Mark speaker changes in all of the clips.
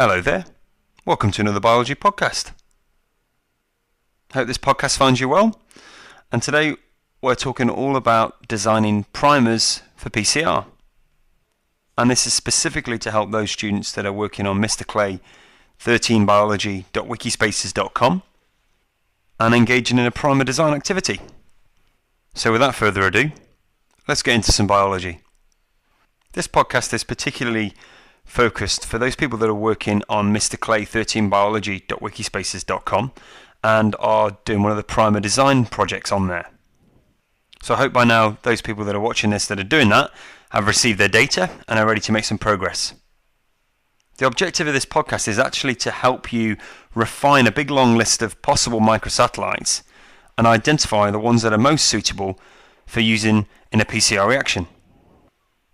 Speaker 1: Hello there. Welcome to another biology podcast. Hope this podcast finds you well. And today we're talking all about designing primers for PCR. And this is specifically to help those students that are working on Mr. Clay 13biology.wikispaces.com and engaging in a primer design activity. So without further ado, let's get into some biology. This podcast is particularly focused for those people that are working on Mr. Clay 13biology.wikispaces.com and are doing one of the primer design projects on there. So I hope by now those people that are watching this that are doing that have received their data and are ready to make some progress. The objective of this podcast is actually to help you refine a big long list of possible microsatellites and identify the ones that are most suitable for using in a PCR reaction.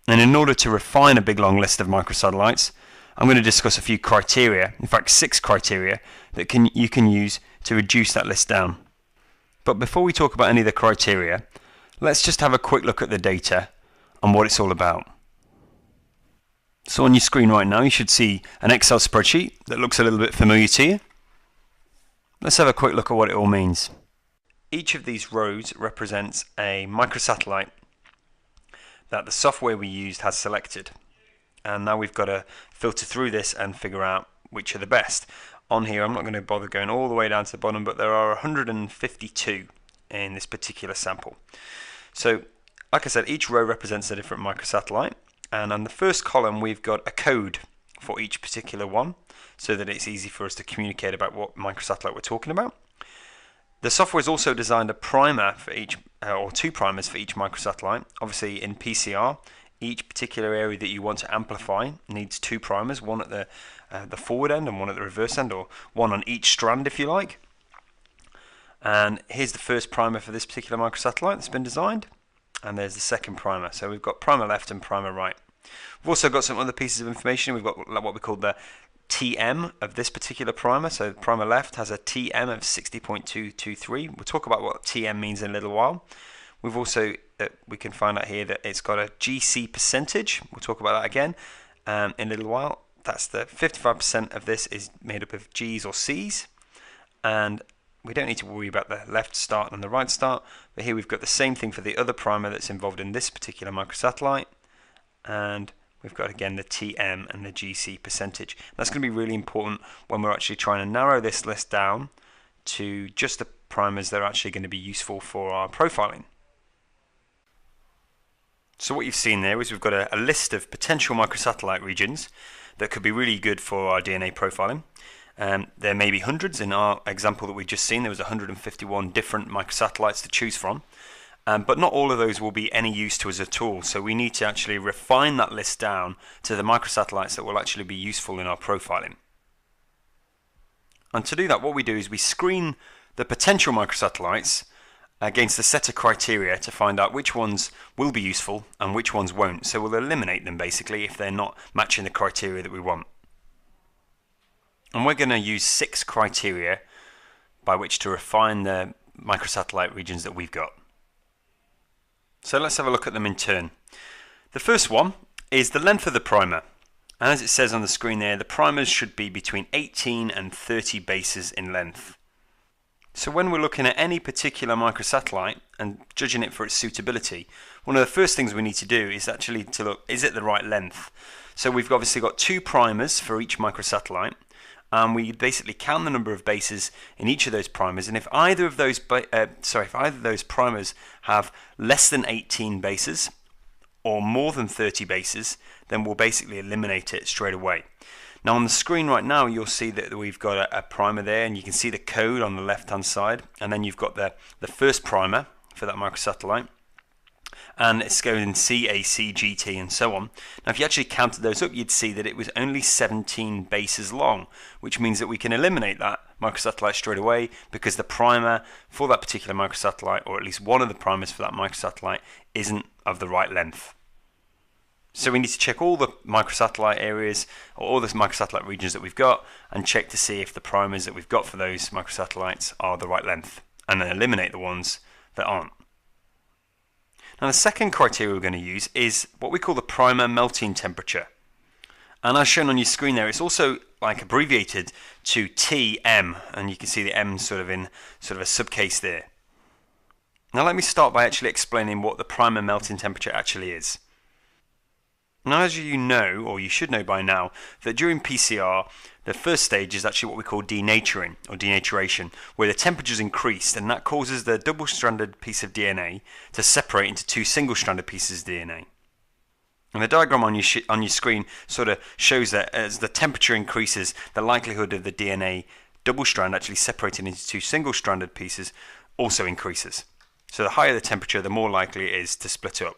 Speaker 1: And in order to refine a big long list of microsatellites, I'm going to discuss a few criteria, in fact 6 criteria, that you can use to reduce that list down. But before we talk about any of the criteria, let's just have a quick look at the data and what it's all about. So on your screen right now you should see an Excel spreadsheet that looks a little bit familiar to you. Let's have a quick look at what it all means. Each of these rows represents a microsatellite that the software we used has selected. And now we've got to filter through this and figure out which are the best. On here, I'm not going to bother going all the way down to the bottom, but there are 152 in this particular sample. So, like I said, each row represents a different microsatellite. And on the first column, we've got a code for each particular one, so that it's easy for us to communicate about what microsatellite we're talking about. The software has also designed a primer for each, or 2 primers for each microsatellite. Obviously, in PCR, each particular area that you want to amplify needs 2 primers, one at the forward end and one at the reverse end, or one on each strand, if you like. And here's the first primer for this particular microsatellite that's been designed, and there's the second primer. So we've got primer left and primer right. We've also got some other pieces of information. We've got what we call the TM of this particular primer. So the primer left has a TM of 60.223. We'll talk about what TM means in a little while. We've also, we can find out here that it's got a GC percentage. We'll talk about that again in a little while. That's the 55% of this is made up of G's or C's. And we don't need to worry about the left start and the right start. But here we've got the same thing for the other primer that's involved in this particular microsatellite. And we've got again the TM and the GC percentage. That's going to be really important when we're actually trying to narrow this list down to just the primers that are actually going to be useful for our profiling. So what you've seen there is we've got a list of potential microsatellite regions that could be really good for our DNA profiling. There may be hundreds. In our example that we've just seen, there was 151 different microsatellites to choose from. But not all of those will be any use to us at all, so we need to actually refine that list down to the microsatellites that will actually be useful in our profiling. And to do that, what we do is we screen the potential microsatellites against a set of criteria to find out which ones will be useful and which ones won't. So we'll eliminate them basically if they're not matching the criteria that we want. And we're going to use 6 criteria by which to refine the microsatellite regions that we've got. So let's have a look at them in turn. The first one is the length of the primer. And as it says on the screen there, the primers should be between 18 and 30 bases in length. So when we're looking at any particular microsatellite and judging it for its suitability, one of the first things we need to do is actually to look, is it the right length? So we've obviously got 2 primers for each microsatellite, and we basically count the number of bases in each of those primers, and if either of those primers have less than 18 bases or more than 30 bases, then we'll basically eliminate it straight away. Now on the screen right now you'll see that we've got a primer there, and you can see the code on the left hand side, and then you've got the first primer for that microsatellite, and it's going in C, A, C, G, T and so on. Now if you actually counted those up, you'd see that it was only 17 bases long, which means that we can eliminate that microsatellite straight away because the primer for that particular microsatellite, or at least one of the primers for that microsatellite, isn't of the right length. So we need to check all the microsatellite areas, or all the microsatellite regions that we've got, and check to see if the primers that we've got for those microsatellites are the right length, and then eliminate the ones that aren't. Now the second criteria we're going to use is what we call the primer melting temperature. And as shown on your screen there, it's also like abbreviated to TM, and you can see the M sort of in sort of a subcase there. Now let me start by actually explaining what the primer melting temperature actually is. Now, as you know, or you should know by now, that during PCR, the first stage is actually what we call denaturing or denaturation, where the temperature is increased, and that causes the double-stranded piece of DNA to separate into two single-stranded pieces of DNA. And the diagram on your screen sort of shows that as the temperature increases, the likelihood of the DNA double strand actually separating into two single-stranded pieces also increases. So the higher the temperature, the more likely it is to split up.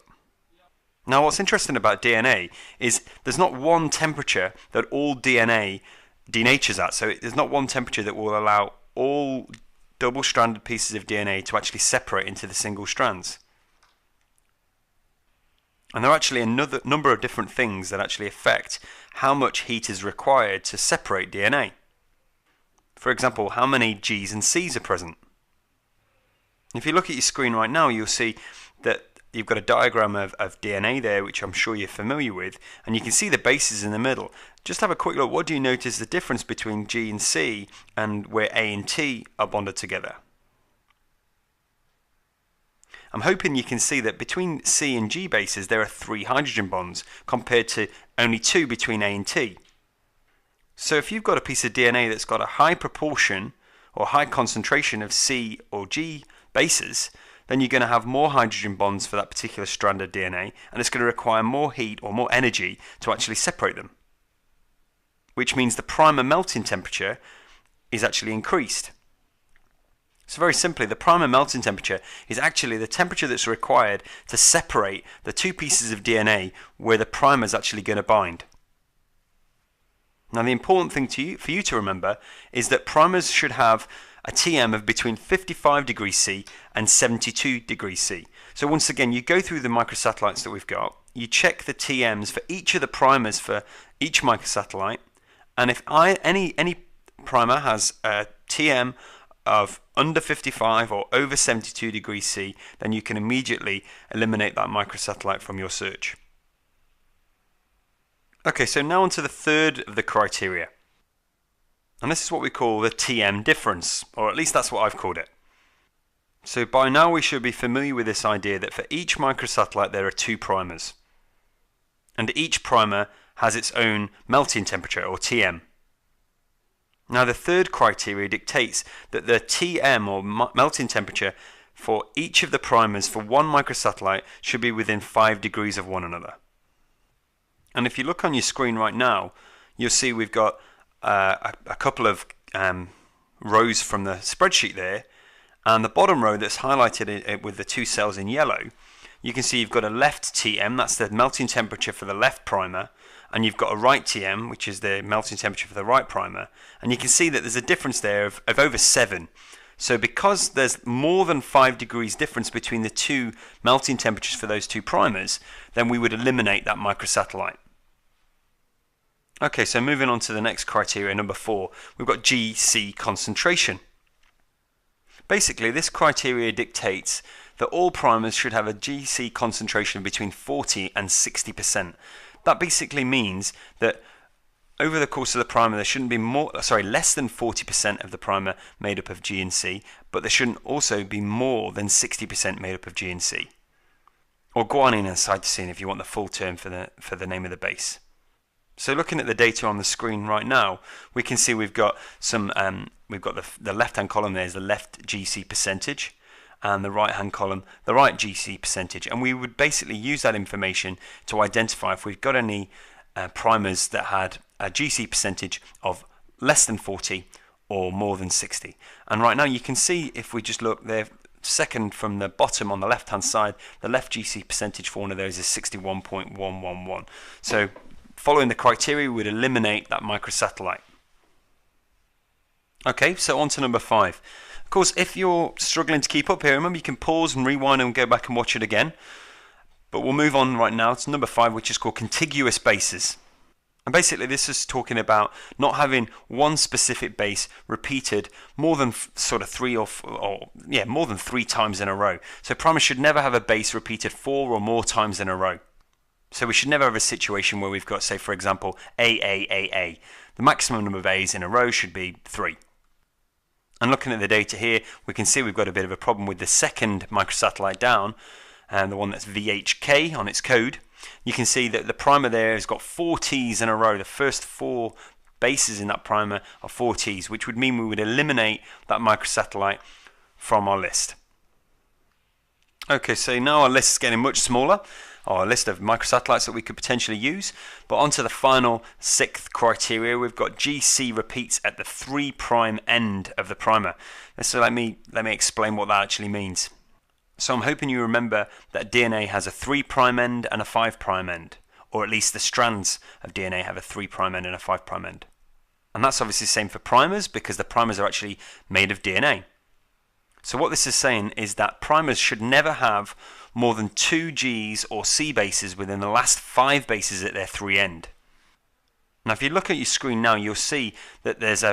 Speaker 1: Now, what's interesting about DNA is there's not one temperature that all DNA denatures at. So there's not one temperature that will allow all double-stranded pieces of DNA to actually separate into the single strands. And there are actually a number of different things that actually affect how much heat is required to separate DNA. For example, how many G's and C's are present. If you look at your screen right now, you'll see that you've got a diagram of DNA there, which I'm sure you're familiar with, and you can see the bases in the middle. Just have a quick look. What do you notice the difference between G and C and where A and T are bonded together? I'm hoping you can see that between C and G bases there are 3 hydrogen bonds compared to only 2 between A and T. So if you've got a piece of DNA that's got a high proportion or high concentration of C or G bases, then you're going to have more hydrogen bonds for that particular strand of DNA, and it's going to require more heat or more energy to actually separate them. Which means the primer melting temperature is actually increased. So very simply, the primer melting temperature is actually the temperature that's required to separate the two pieces of DNA where the primer is actually going to bind. Now the important thing for you to remember is that primers should have a TM of between 55 degrees C and 72 degrees C. So once again, you go through the microsatellites that we've got, you check the TMs for each of the primers for each microsatellite, and if any primer has a TM of under 55 or over 72 degrees C, then you can immediately eliminate that microsatellite from your search. Okay, so now on to the third of the criteria. And this is what we call the TM difference, or at least that's what I've called it. So by now we should be familiar with this idea that for each microsatellite there are 2 primers. And each primer has its own melting temperature, or TM. Now the third criteria dictates that the TM, or melting temperature, for each of the primers for one microsatellite should be within 5 degrees of one another. And if you look on your screen right now, you'll see we've got a couple of rows from the spreadsheet there, and the bottom row that's highlighted with the 2 cells in yellow, you can see you've got a left TM, that's the melting temperature for the left primer, and you've got a right TM, which is the melting temperature for the right primer, and you can see that there's a difference there of over 7. So because there's more than 5 degrees difference between the 2 melting temperatures for those 2 primers, then we would eliminate that microsatellite. Okay, so moving on to the next criteria, number 4, we've got GC concentration. Basically, this criteria dictates that all primers should have a GC concentration between 40 and 60%. That basically means that over the course of the primer there shouldn't be less than 40% of the primer made up of G and C, but there shouldn't also be more than 60% made up of G and C. Or guanine and cytosine if you want the full term for the name of the base. So looking at the data on the screen right now, we can see we've got the left-hand column there is the left GC percentage, and the right-hand column, the right GC percentage. And we would basically use that information to identify if we've got any primers that had a GC percentage of less than 40 or more than 60. And right now you can see, if we just look there, second from the bottom on the left-hand side, the left GC percentage for one of those is 61.111. So following the criteria, we would eliminate that microsatellite. Okay, so on to number 5. Of course, if you're struggling to keep up here, remember you can pause and rewind and go back and watch it again. But we'll move on right now to number 5, which is called contiguous bases. And basically this is talking about not having one specific base repeated more than more than 3 times in a row. So primers should never have a base repeated 4 or more times in a row. So we should never have a situation where we've got, say for example, A. The maximum number of A's in a row should be 3. And looking at the data here, we can see we've got a bit of a problem with the second microsatellite down, and the one that's VHK on its code. You can see that the primer there has got 4 T's in a row. The first 4 bases in that primer are 4 T's, which would mean we would eliminate that microsatellite from our list. Okay, so now our list is getting much smaller, our list of microsatellites that we could potentially use. But onto the final 6th criteria, we've got GC repeats at the 3' end of the primer. So let me explain what that actually means. So I'm hoping you remember that DNA has a 3' end and a 5' end, or at least the strands of DNA have a 3' end and a 5' end. And that's obviously the same for primers, because the primers are actually made of DNA. So what this is saying is that primers should never have more than 2 G's or C bases within the last 5 bases at their 3' end. Now if you look at your screen now, you'll see that there's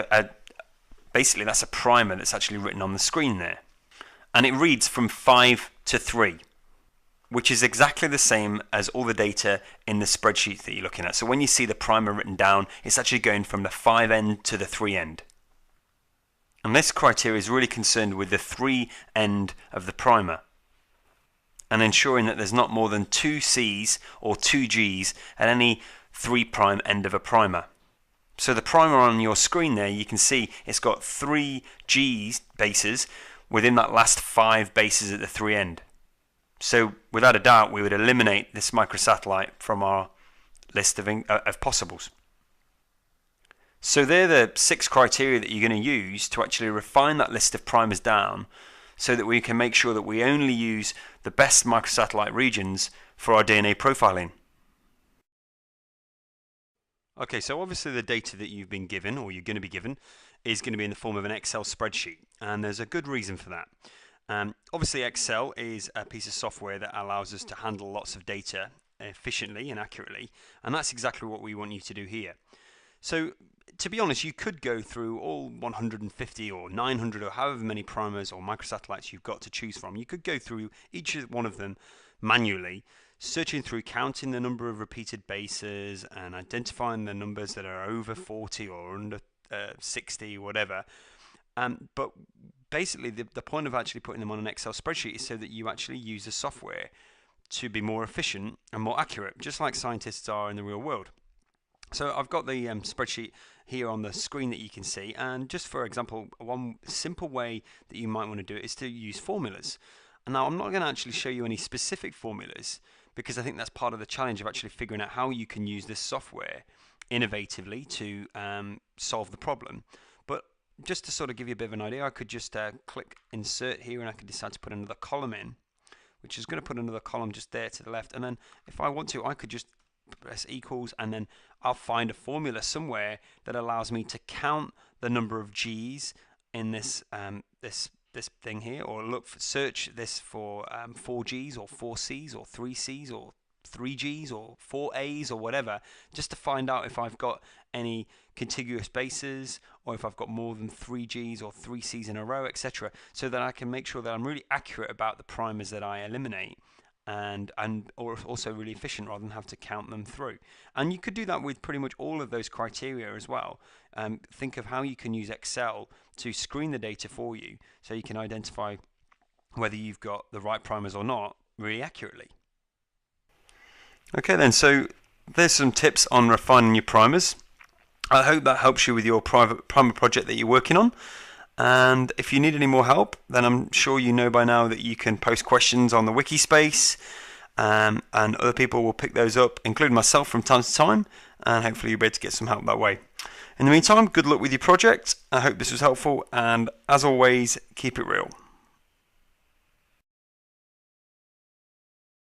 Speaker 1: basically that's a primer that's actually written on the screen there. And it reads from 5 to 3, which is exactly the same as all the data in the spreadsheet that you're looking at. So when you see the primer written down, it's actually going from the 5 end to the 3 end. And this criteria is really concerned with the 3 end of the primer and ensuring that there's not more than 2 C's or 2 G's at any 3' end of a primer. So the primer on your screen there, you can see it's got 3 G's bases within that last 5 bases at the 3 end. So without a doubt, we would eliminate this microsatellite from our list of possibles. So they're the 6 criteria that you're going to use to actually refine that list of primers down, so that we can make sure that we only use the best microsatellite regions for our DNA profiling. Okay, so obviously the data that you've been given, or you're going to be given, is going to be in the form of an Excel spreadsheet, and there's a good reason for that. Obviously Excel is a piece of software that allows us to handle lots of data efficiently and accurately, and that's exactly what we want you to do here. So to be honest, you could go through all 150 or 900 or however many primers or microsatellites you've got to choose from. You could go through each one of them manually, searching through, counting the number of repeated bases and identifying the numbers that are over 40 or under 60, whatever. But basically the point of actually putting them on an Excel spreadsheet is so that you actually use the software to be more efficient and more accurate, just like scientists are in the real world. So I've got the spreadsheet here on the screen that you can see, and just for example, one simple way that you might want to do it is to use formulas. And now I'm not going to actually show you any specific formulas, because I think that's part of the challenge of actually figuring out how you can use this software innovatively to solve the problem. But just to sort of give you a bit of an idea, I could just click insert here, and I could decide to put another column in, which is going to put another column just there to the left. And then if I want to, I could just press equals, and then I'll find a formula somewhere that allows me to count the number of G's in this this thing here, or search this for 4 G's or 4 C's or 3 C's or 3 G's or 4 A's or whatever, just to find out if I've got any contiguous bases, or if I've got more than 3 G's or 3 C's in a row, etc., so that I can make sure that I'm really accurate about the primers that I eliminate, and also really efficient rather than have to count them through. And you could do that with pretty much all of those criteria as well. Think of how you can use Excel to screen the data for you, so you can identify whether you've got the right primers or not really accurately. Okay then, so there's some tips on refining your primers. I hope that helps you with your private primer project that you're working on. And if you need any more help, then I'm sure you know by now that you can post questions on the wiki space, and other people will pick those up, including myself from time to time, and hopefully you'll be able to get some help that way. In the meantime, good luck with your project. I hope this was helpful, and as always, keep it real.